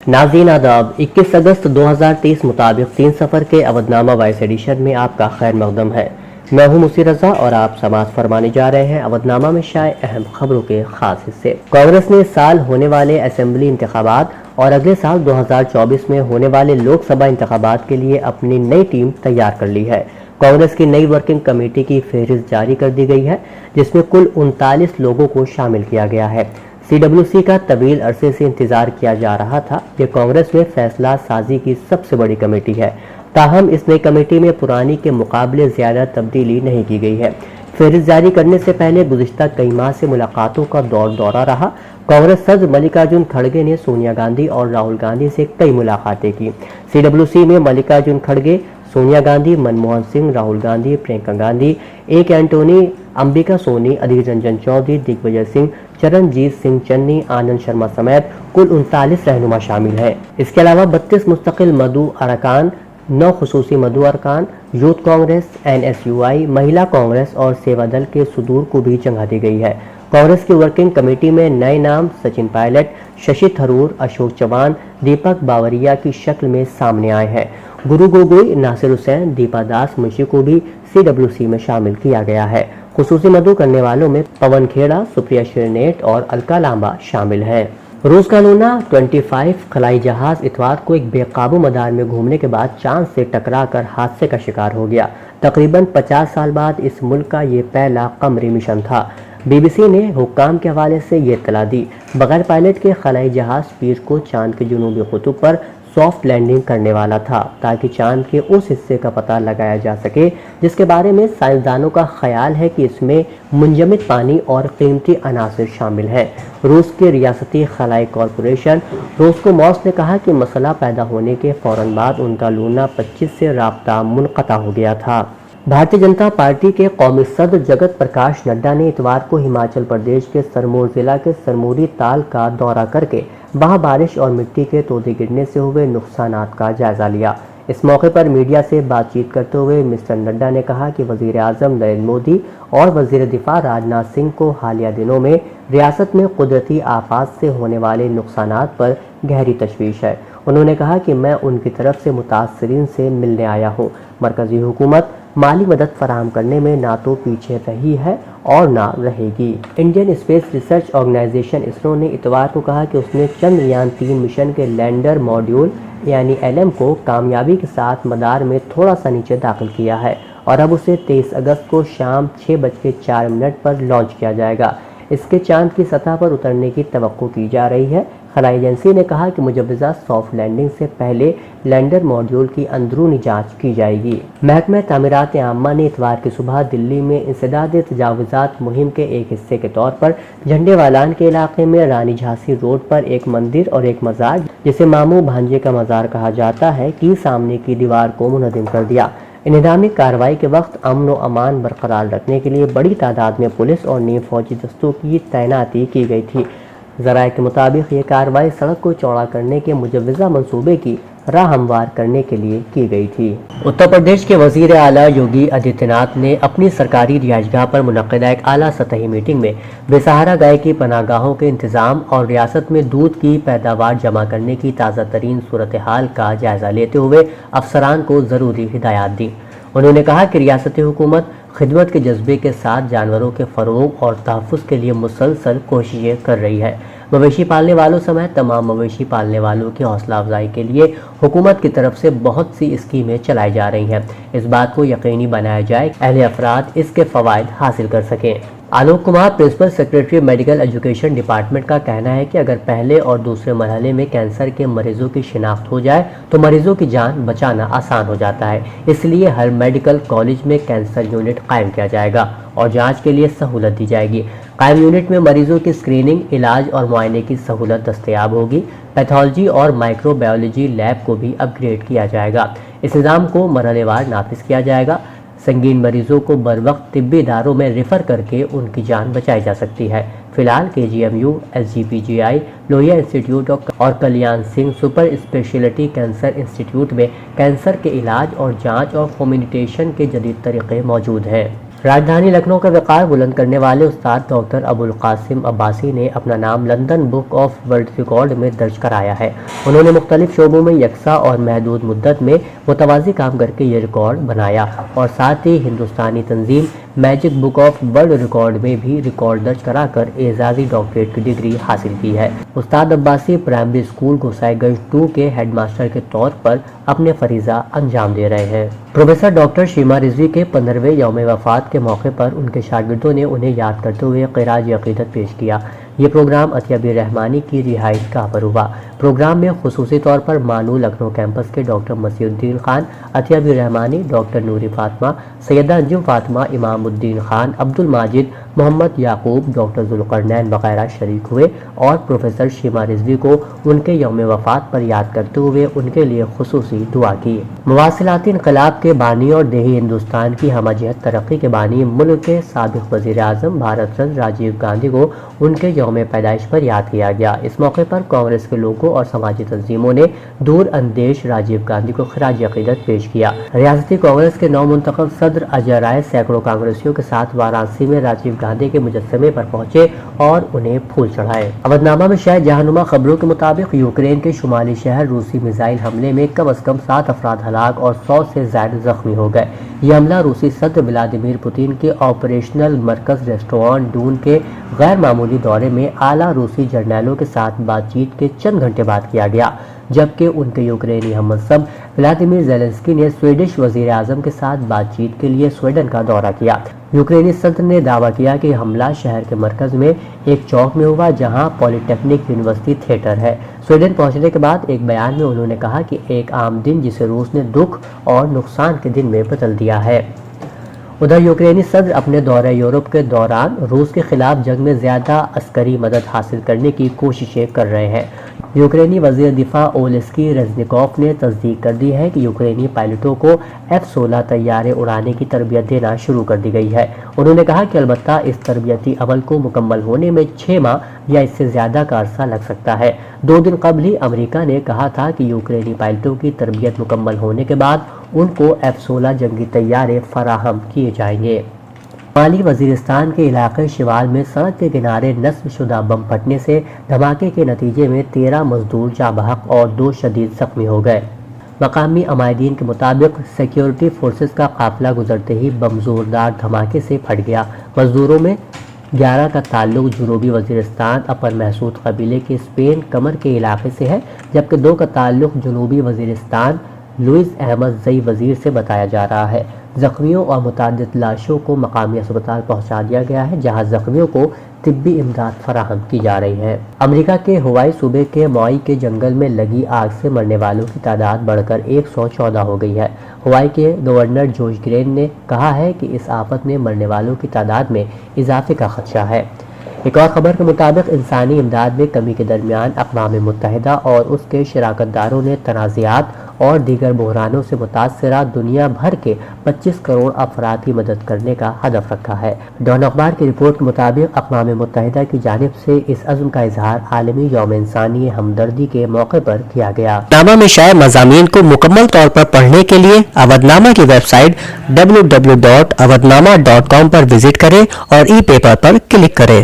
नाज़रीन आदाब, 21 अगस्त 2023 मुताबिक 3 सफ़र के अवधनामा वॉइस एडिशन में आपका खैर मकदम है। मैं हूं मुसी रजा और आप समाअत फरमाने जा रहे हैं अवधनामा में शाये अहम खबरों के खास हिस्से। कांग्रेस ने इस साल होने वाले असेंबली इंतखाबात और अगले साल 2024 में होने वाले लोकसभा इंतखाबात के लिए अपनी नई टीम तैयार कर ली है। कांग्रेस की नई वर्किंग कमेटी की फहरिस्त जारी कर दी गई है, जिसमें कुल 39 लोगों को शामिल किया गया है। CWC का तवील अरसे से इंतजार किया जा रहा था। ये कांग्रेस में फैसला साजी की सबसे बड़ी कमेटी है। ताहम इस नई कमेटी में पुरानी के मुकाबले ज्यादा तब्दीली नहीं की गई है। फहरिस्त जारी करने से पहले गुज़िश्ता कई माह से मुलाकातों का दौरा रहा। कांग्रेस सदर मल्लिकार्जुन खड़गे ने सोनिया गांधी और राहुल गांधी से कई मुलाकातें की। CWC में मल्लिकार्जुन खड़गे, सोनिया गांधी, मनमोहन सिंह, राहुल गांधी, प्रियंका गांधी, A.K. एंटोनी, अंबिका सोनी, अधीर रंजन चौधरी, दिग्विजय सिंह, चरणजीत सिंह चन्नी, आनंद शर्मा समेत कुल 39 रहनुमा शामिल हैं। इसके अलावा 32 मुस्तकिल मदु अरकान, 9 खुसूसी मदु अरकान, यूथ कांग्रेस, NSUI, महिला कांग्रेस और सेवा दल के सुदूर को भी जगह दी गई है। कांग्रेस की वर्किंग कमेटी में नए नाम सचिन पायलट, शशि थरूर, अशोक चौहान, दीपक बावरिया की शक्ल में सामने आए हैं। गुरु गोगोई, नासिर हुसैन, दीपा दास मुंशी को भी CWC में शामिल किया गया है। खुसूसी मदु करने वालों में पवन खेड़ा, सुप्रिया श्रीनेट और अलका लांबा शामिल हैं। रूस का लूना 25 खलाई जहाज इतवार को एक बेकाबू मदार में घूमने के बाद चांद से टकराकर हादसे का शिकार हो गया। तकरीबन 50 साल बाद इस मुल्क का ये पहला कमरी मिशन था। BBC ने हुक्काम के हवाले से ये इत्तला दी। बगैर पायलट के खलाई जहाज पीर को चांद के जुनूबी कुतुब पर सॉफ्ट लैंडिंग करने वाला था, ताकि चांद के उस हिस्से का पता लगाया जा सके जिसके बारे में साइंसदानों का ख्याल है कि इसमें मुंजमद पानी और कीमती अनासिर शामिल हैं। रूस के रियासती खलाई कॉरपोरेशन रोस्कोमॉस ने कहा कि मसला पैदा होने के फौरन बाद उनका लूना 25 से राब्ता मुनक़ता हो गया था। भारतीय जनता पार्टी के कौमी सदर जगत प्रकाश नड्डा ने इतवार को हिमाचल प्रदेश के सिरमौर जिला के सरमौरी ताल का दौरा करके वहां बारिश और मिट्टी के तोदे गिरने से हुए नुकसानात का जायजा लिया। इस मौके पर मीडिया से बातचीत करते हुए मिस्टर नड्डा ने कहा कि वजीर आजम नरेंद्र मोदी और वजीर दिफा राजनाथ सिंह को हालिया दिनों में रियासत में कुदरती आफात से होने वाले नुकसानात पर गहरी तशवीश है। उन्होंने कहा कि मैं उनकी तरफ से मुतासरीन से मिलने आया हूँ। मरकजी हुकूमत माली मदद फराहम करने में ना तो पीछे रही है और ना रहेगी। Indian space research organisation ISRO ने इतवार को कहा कि उसने चंद्रयान 3 मिशन के लैंडर मॉड्यूल यानी LM को कामयाबी के साथ मदार में थोड़ा सा नीचे दाखिल किया है और अब उसे 23 अगस्त को शाम 6:04 पर लॉन्च किया जाएगा। इसके चांद की सतह पर उतरने की तवक्को की जा रही है। खलाई एजेंसी ने कहा कि मुजव्वज़ा सॉफ्ट लैंडिंग से पहले लैंडर मॉड्यूल की अंदरूनी जांच की जाएगी। महकमा तामीरात आम्मा ने इतवार की सुबह दिल्ली में इंसदाद तजावुज़ात मुहिम के एक हिस्से के तौर पर झंडेवालान के इलाके में रानी झांसी रोड पर एक मंदिर और एक मज़ार, जिसे मामू भांजे का मज़ार कहा जाता है, की सामने की दीवार को मुनहदिम कर दिया। इंहदामी कार्रवाई के वक्त अमन व अमान बरकरार रखने के लिए बड़ी तादाद में पुलिस और नीम फौजी दस्तों की तैनाती की गई थी। ज़राए के मुताबिक ये कार्रवाई सड़क को चौड़ा करने के मुजव्वज़ा मंसूबे की राह हमवार करने के लिए की गई थी। उत्तर प्रदेश के वजीर आला योगी आदित्यनाथ ने अपनी सरकारी रिहाइशगाह पर मुनक़्क़िदा एक आला सतही मीटिंग में बेसहारा गाय की पनाहगाहों के इंतजाम और रियासत में दूध की पैदावार जमा करने की ताज़ा तरीन सूरत हाल का जायजा लेते हुए अफसरान को ज़रूरी हिदायत दी। उन्होंने कहा कि रियासती हुकूमत खिदमत के जज्बे के साथ जानवरों के फ़रोग़ और तहफ़्फ़ुज़ के लिए मुसलसल कोशिशें कर रही है। मवेशी पालने वालों समेत तमाम मवेशी पालने वालों की हौसला अफजाई के लिए हुकूमत की तरफ से बहुत सी स्कीमें चलाई जा रही हैं। इस बात को यकीनी बनाया जाए कि अहले अफराद इसके फ़वाइद हासिल कर सकें। Alok Kumar, principal secretary medical education department का कहना है कि अगर पहले और दूसरे मरहले में कैंसर के मरीजों की शिनाख्त हो जाए तो मरीजों की जान बचाना आसान हो जाता है। इसलिए हर मेडिकल कॉलेज में कैंसर यूनिट कायम किया जाएगा और जांच के लिए सहूलत दी जाएगी। कायम यूनिट में मरीजों की स्क्रीनिंग, इलाज और मुआयने की सहूलत दस्तयाब होगी। पैथोलॉजी और माइक्रोबायोलॉजी लैब को भी अपग्रेड किया जाएगा। इस निज़ाम को मरहलेवार नाफिज किया जाएगा। संगीन मरीजों को बर वक्त तिब्बी इदारों में रेफर करके उनकी जान बचाई जा सकती है। फिलहाल KGMU, SGPGI, लोहिया इंस्टीट्यूट और Kalyan Singh super speciality cancer institute में कैंसर के इलाज और जांच और कम्युनिकेशन के जदीद तरीके मौजूद हैं। राजधानी लखनऊ का वक़ार बुलंद करने वाले उस्ताद डॉक्टर अबुल कासिम अब्बासी ने अपना नाम London book of world record में दर्ज कराया है। उन्होंने मुख्तलिफ शोबों में यकसा और महदूद मुद्दत में मुतवाज़ी काम करके ये रिकॉर्ड बनाया और साथ ही हिंदुस्तानी तंजीम magic book of world record में भी रिकॉर्ड दर्ज कराकर एजाजी डॉक्टरेट की डिग्री हासिल की है। उस्ताद अब्बासी प्राइमरी स्कूल गोसाईगंज 2 के हेडमास्टर के तौर पर अपने फरीजा अंजाम दे रहे हैं। प्रोफेसर डॉक्टर शीमा रिजवी के 15वें यौम वफ़ात के मौके पर उनके शागिर्दों ने उन्हें याद करते हुए क़िराज अक़ीदत पेश किया। ये प्रोग्राम अतिया रहमानी की रिहाइश गाह पर हुआ। प्रोग्राम में खुसूसी तौर पर मानू लखनऊ कैंपस के डॉक्टर मसीउद्दीन खान, अतिया रहमानी, डॉक्टर नूरी फातिमा, सैयदा अंजुम फातिमा, इमामुद्दीन खान, अब्दुल माजिद, मोहम्मद याकूब, डॉक्टर ज़ुल्क़रनैन वगैरह शरीक हुए और प्रोफेसर शीमा रिजवी को उनके यौम वफ़ात पर याद करते हुए उनके लिए खुसूसी दुआ की। मुवासिलाती इनक़लाब के बानी और देही हिंदुस्तान की हमजहत तरक्की के बानी मुल्क के साबिक़ वज़ीर आज़म भारत रत्न राजीव गांधी को उनके यौम पैदाइश पर याद किया गया। इस मौके पर कांग्रेस के लोगों और समाजी तंजीमों ने दूर अंदेश राजीव गांधी को ख़िराज अक़ीदत पेश किया। रियासती कांग्रेस के नौ मुंतखब सदर अजय राय सैकड़ों कांग्रेसियों के साथ वाराणसी में राजीव गांधी के मुजस्समे पर पहुंचे और उन्हें फूल चढ़ाए। अवधनामा में शायद जहानुमा खबरों के मुताबिक यूक्रेन के शुमाली शहर रूसी मिसाइल हमले में कम अज कम 7 अफराद हलाक और 100 से ज्यादा जख्मी हो गए। ये हमला रूसी सदर व्लादिमीर पुतिन के ऑपरेशनल मरकज रेस्टोरेंट डून के गैर मामूली दौरे में आला रूसी जर्नैलों के साथ बातचीत के चंद घंटे बाद किया गया, जबकि उनके यूक्रेनी हमसब व्लादिमीर ज़ेलेंस्की ने स्वीडिश वज़ीर आज़म के साथ बातचीत के लिए स्वीडन का दौरा किया। यूक्रेनी सदर ने दावा किया कि हमला शहर के मरकज में एक चौक में हुआ जहां पॉलिटेक्निक यूनिवर्सिटी थिएटर है। स्वीडन पहुंचने के बाद एक बयान में उन्होंने कहा कि एक आम दिन जिसे रूस ने दुख और नुकसान के दिन में बदल दिया है। उधर यूक्रेनी सदर अपने दौरे यूरोप के दौरान रूस के खिलाफ जंग में ज्यादा अस्करी मदद हासिल करने की कोशिशें कर रहे हैं। यूक्रेनी वजीर दिफा ओलेस्की रेज़निकोव ने तस्दीक कर दी है कि यूक्रेनी पायलटों को F-16 तैयारे उड़ाने की तरबियत देना शुरू कर दी गई है। उन्होंने कहा कि अलबत्ता इस तरबियती अमल को मुकम्मल होने में 6 माह या इससे ज्यादा का अरसा लग सकता है। 2 दिन कबल ही अमेरिका ने कहा था कि यूक्रेनी पायलटों की तरबियत मुकम्मल होने के बाद उनको F-16 जंगी तैयारे फराहम किए जाएंगे। माली वजीरिस्तान के इलाके शिवाल में सड़क के किनारे नस्ब शुदा बम फटने से धमाके के नतीजे में 13 मजदूर जाँ बहक और 2 शदीद जख्मी हो गए। मकामी अमायदीन के मुताबिक सिक्योरिटी फोर्सेस का काफिला गुजरते ही बम जोरदार धमाके से फट गया। मजदूरों में 11 का ताल्लुक जनूबी वजीरिस्तान अपर महसूद कबीले के स्पेन कमर के इलाके से है, जबकि 2 का ताल्लुक जनूबी वजीरिस्तान लुइस अहमद जई वजीर से बताया जा रहा है। जख्मियों और मुतादिद लाशों को मकामी अस्पताल पहुंचा दिया गया है, जहां जख्मियों को तिब्बी इमदाद फराहम की जा रही है। अमेरिका के हवाई सूबे के मॉई के जंगल में लगी आग से मरने वालों की तादाद बढ़कर 114 हो गई है। हवाई के गवर्नर जॉर्ज ग्रेन ने कहा है कि इस आफत में मरने वालों की तादाद में इजाफे का खदशा है। एक और खबर के मुताबिक इंसानी इमदाद में कमी के दरमियान अक़वाम मुत्तहिदा और उसके शराकतदारों ने तनाज़ात और दीगर बहरानों से मुतासरा दुनिया भर के 25 करोड़ अफराद की मदद करने का हदफ रखा है। डॉन अखबार की रिपोर्ट के मुताबिक अक़वाम मुत्तहिदा की जानिब से इस अज़्म का इजहार आलमी यौम इंसानी हमदर्दी के मौके पर किया गया। अवधनामा में शाये मज़ामीन को मुकम्मल तौर पर पढ़ने के लिए अवधनामा की वेबसाइट www.awadhnama.com पर विजिट करें और ई पेपर पर क्लिक करें।